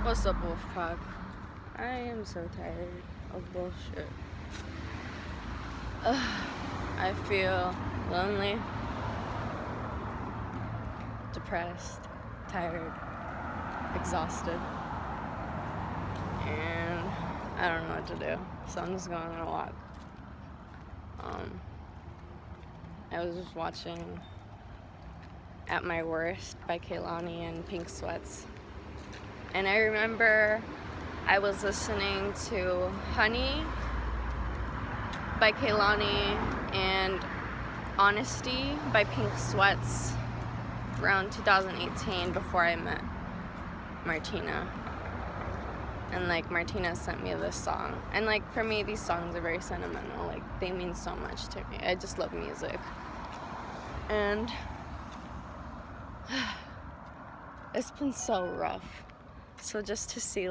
What's up, Wolfpack? I am so tired of bullshit. I feel lonely, depressed, tired, exhausted, and I don't know what to do, so I'm just going on a walk. I was just watching At My Worst by Kehlani and Pink Sweats. And I remember I was listening to Honey by Kehlani and Honesty by Pink Sweats around 2018 before I met Martina. And Martina sent me this song. And for me, these songs are very sentimental. They mean so much to me. I just love music. And it's been so rough. So just to see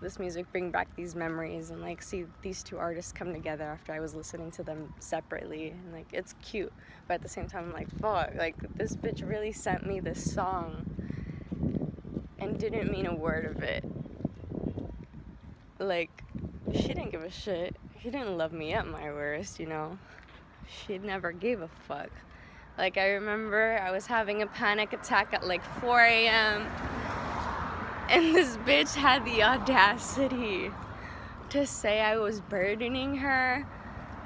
this music bring back these memories and see these two artists come together after I was listening to them separately, and it's cute, but at the same time I'm like, fuck, this bitch really sent me this song and didn't mean a word of it. She didn't give a shit. She didn't love me at my worst, She never gave a fuck. I remember I was having a panic attack at 4 a.m. and this bitch had the audacity to say I was burdening her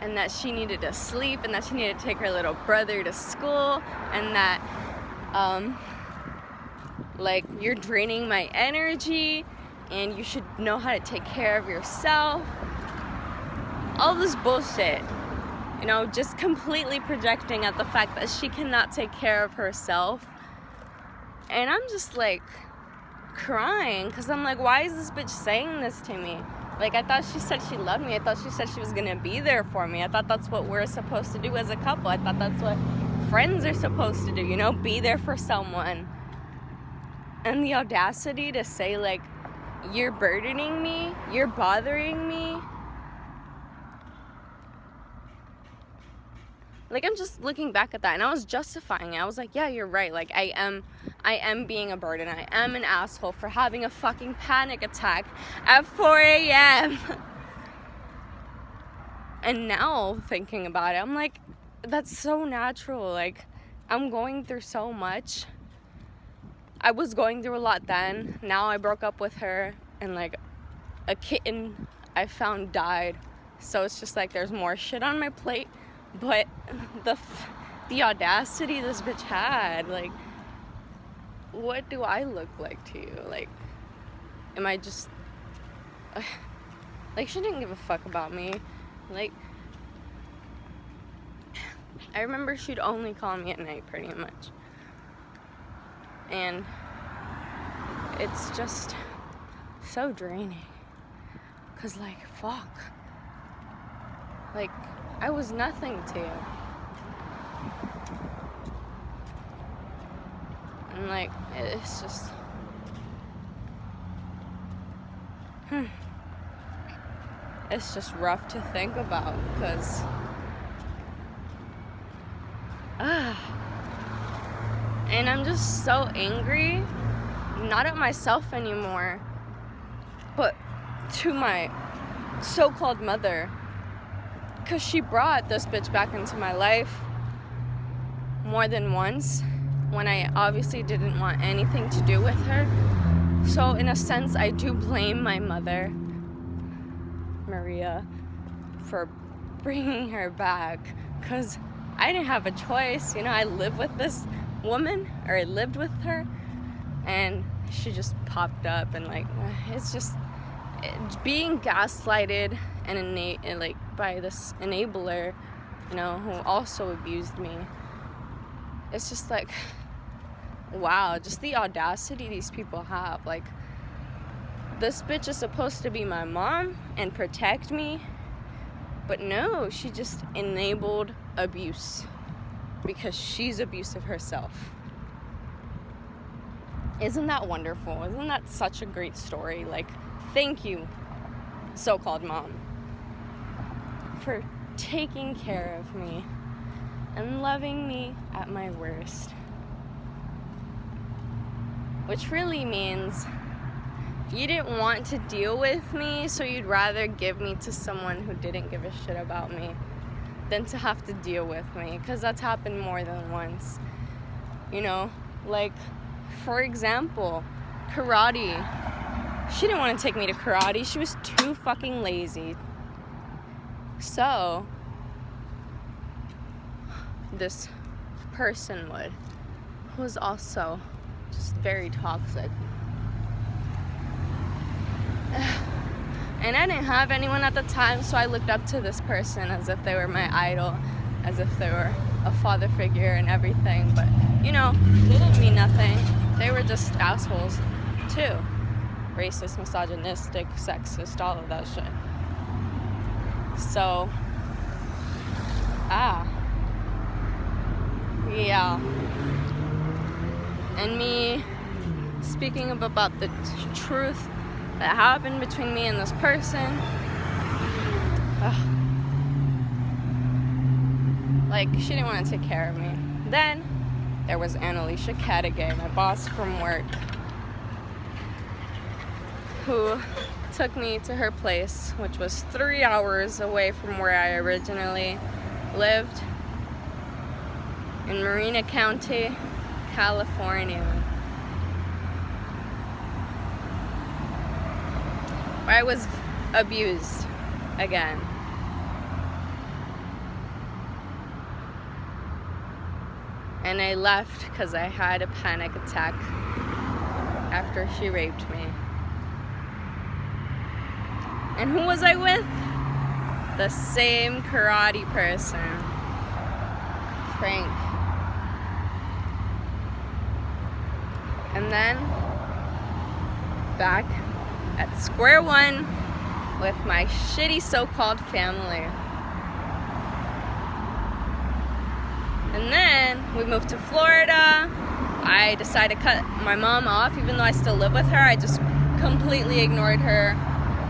and that she needed to sleep and that she needed to take her little brother to school and that, you're draining my energy and you should know how to take care of yourself. All this bullshit. Just completely projecting at the fact that she cannot take care of herself. And I'm just crying because I'm why is this bitch saying this to me? I thought she said she loved me. I thought she said she was gonna be there for me. I thought that's what we're supposed to do as a couple. I thought that's what friends are supposed to do, be there for someone. And the audacity to say you're burdening me, you're bothering me. I'm just looking back at that, and I was justifying it. I was like, yeah, you're right. I am being a burden. I am an asshole for having a fucking panic attack at 4 a.m. And now, thinking about it, I'm like, that's so natural. I'm going through so much. I was going through a lot then. Now I broke up with her, and, a kitten I found died. So it's just there's more shit on my plate. But the audacity this bitch had, what do I look like to you? Am I just, she didn't give a fuck about me. I remember she'd only call me at night pretty much. And it's just so draining. 'Cause fuck. I was nothing to you. And it's just it's just rough to think about because and I'm just so angry, not at myself anymore, but to my so-called mother. Because she brought this bitch back into my life more than once when I obviously didn't want anything to do with her. So in a sense, I do blame my mother, Maria, for bringing her back. Because I didn't have a choice. I live with this woman, or I lived with her, and she just popped up and it's just being gaslighted and by this enabler, who also abused me. It's just wow, just the audacity these people have. This bitch is supposed to be my mom and protect me, but no, she just enabled abuse because she's abusive herself. Isn't that wonderful? Isn't that such a great story? Thank you, so-called mom, for taking care of me and loving me at my worst. which really means you didn't want to deal with me, so you'd rather give me to someone who didn't give a shit about me than to have to deal with me, because that's happened more than once. You know, like, for example, karate. She didn't want to take me to karate. She was too fucking lazy. So, this person who was also just very toxic. And I didn't have anyone at the time, so I looked up to this person as if they were my idol, as if they were a father figure and everything. But, you know, they didn't mean nothing. They were just assholes, too. Racist, misogynistic, sexist, all of that shit. So, yeah. And me speaking about the truth that happened between me and this person. Like, she didn't want to take care of me. Then there was Annalisa Cadigay, my boss from work, who took me to her place, which was 3 hours away from where I originally lived, in Marina County, California, where I was abused again. And I left because I had a panic attack after she raped me. And who was I with? The same karate person, Frank. And then back at square one with my shitty so-called family. And then we moved to Florida. I decided to cut my mom off, even though I still live with her. I just completely ignored her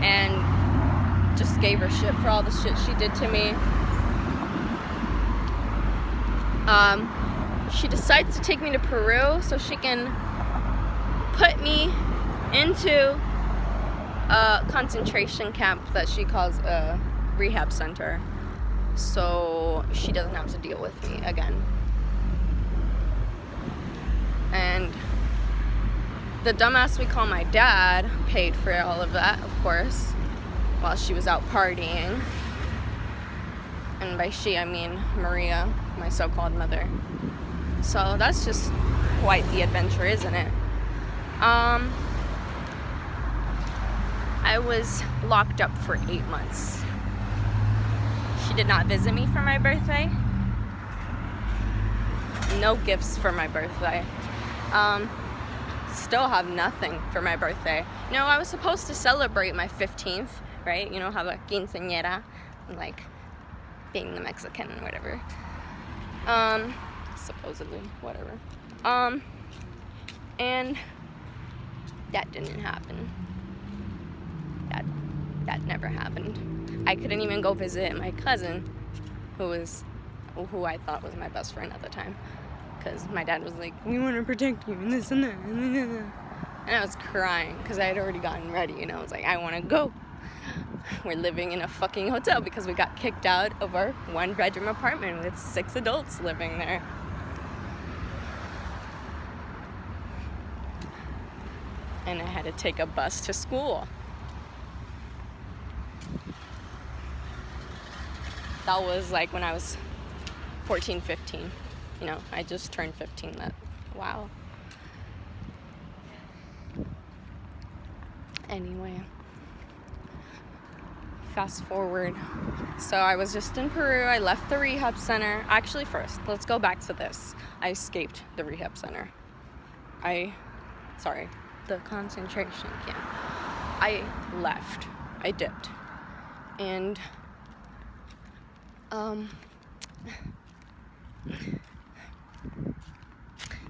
and just gave her shit for all the shit she did to me. She decides to take me to Peru so she can put me into a concentration camp that she calls a rehab center, so she doesn't have to deal with me again. And the dumbass we call my dad paid for all of that, of course, while she was out partying. And by she, I mean Maria, my so-called mother. So that's just quite the adventure, isn't it? I was locked up for 8 months. She did not visit me for my birthday. No gifts for my birthday. Still have nothing for my birthday. You know, I was supposed to celebrate my 15th, right? You know, have a quinceañera, like being the Mexican and whatever. Supposedly, whatever. And that didn't happen. That never happened. I couldn't even go visit my cousin, who I thought was my best friend at the time, because my dad was like, we want to protect you and this and that. And I was crying because I had already gotten ready, you know. I was like, I want to go. We're living in a fucking hotel because we got kicked out of our 1-bedroom apartment with 6 adults living there. And I had to take a bus to school. That was like when I was 14, 15. You know, I just turned 15. Wow. Anyway, fast forward. So I was just in Peru. I left the rehab center. Actually, first, let's go back to this. I escaped the rehab center. The concentration camp. I left. I dipped. And,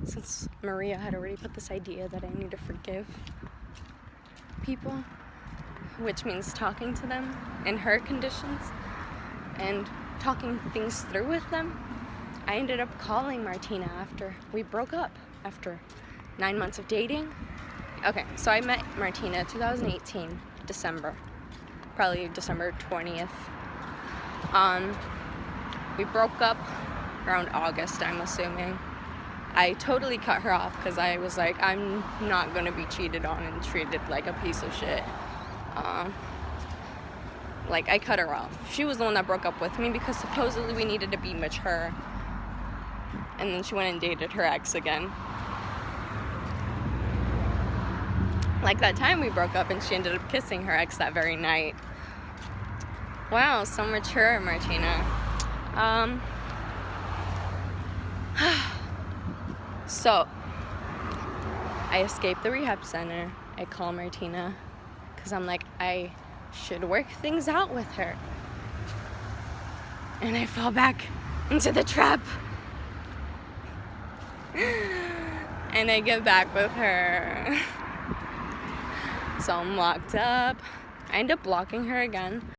since Maria had already put this idea that I need to forgive people, which means talking to them in her conditions and talking things through with them, I ended up calling Martina after we broke up, after 9 months of dating. Okay, so I met Martina 2018, December. Probably December 20th. We broke up around August, I'm assuming. I totally cut her off because I was like, I'm not going to be cheated on and treated like a piece of shit. Like, I cut her off. She was the one that broke up with me because supposedly we needed to be mature. And then she went and dated her ex again. Like that time we broke up and she ended up kissing her ex that very night. Wow, so mature, Martina. So, I escaped the rehab center. I call Martina because I'm like, I should work things out with her. And I fall back into the trap. And I get back with her. So I'm locked up. I end up blocking her again.